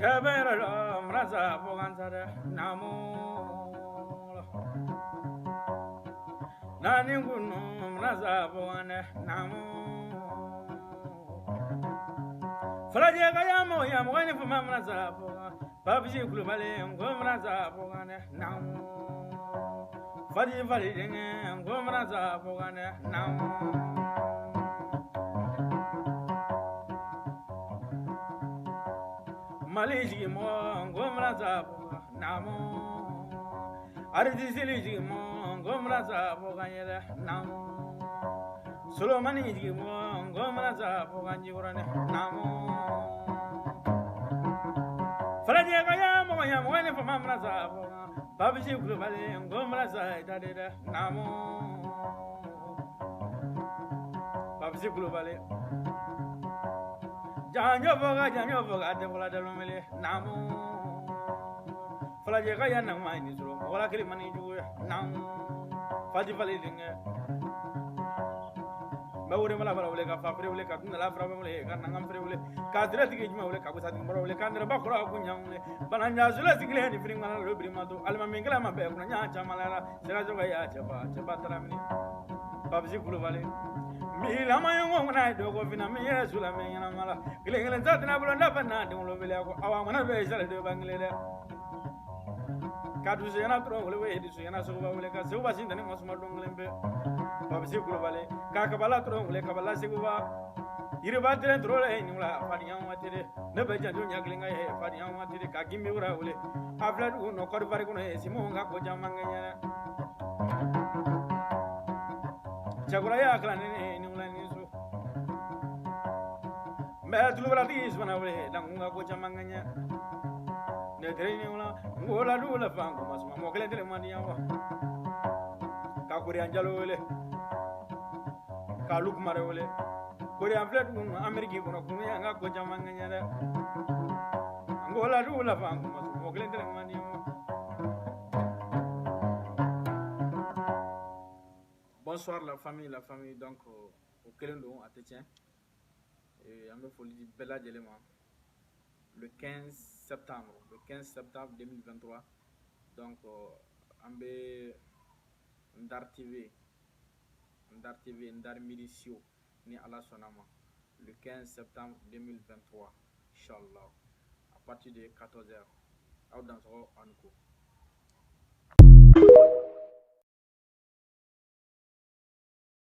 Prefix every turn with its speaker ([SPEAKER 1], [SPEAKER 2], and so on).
[SPEAKER 1] Chabera mraza bogansare namo nani gunu mraza bogane namo falaje kayamo yamwani fuma mraza boga babji kulubale ngo mraza bogane namo fadi fadi denge ngo mraza bogane namo Maliji mo ngomra zabo namo Arjisili mo ngomra zabo ganyere namo Solomani mo ngomra zabo ganjurane namo Falaje kaya mo wene fama mra zabo Babji kulubale ngomra zaidade namo Babji kulubale janyo boga de bola de lomele namo falaje kaya na mani suro wala kali mani ju namo faji fali linge bawure mala bala wala ka fafre wala ka na fra wala ka nangam fre wala ka dira tige juma wala ka ko sati mboro wala ka ndra ba khura ko nyamle bananya zula sigle ni fring mala lo brima to alma mingala ma be ko nya chamala sera joga ya cheba talamni babji kulu vale mi lama yongo na dogo fina mi yesu la me yana mala gele zatina bulo ndafa na de lo bele ko awa mana be sala de bangle de kadu se yana tro wala we di se yana so ba wala ka se ba sin tane mosma donglembe babsi kulo vale ka ka bala tro wala ka bala se ba yiri ba tren tro le ni wala fadi yan watere ne be janjo nya gele ngai fadi yan watere ka gimbe wura wala afla du no ko fari ko ne simo nga ko jamanga nya chagura ya kala ni wala ni so me tulu wala di isbana wala dangunga ko jamanganya ne dere ni wala ngola du la fango masuma mo kele dele mani yawa ka ko rian jalo wala ka luk mare wala ko rian flet mun ameriki ko ko ya nga ko jamanganya de ngola du la fango masuma mo kele dele mani yawa. Bonsoir la famille donc au Kelendo à Tétien. Et on me folie du Bella d'élément. Le 15 septembre 2023. Donc on me Ndar TV, Ndar Milicio, ni à la Sonama. Le 15 septembre 2023. Inch'Allah. À partir de 14h. Out dans ce Anko.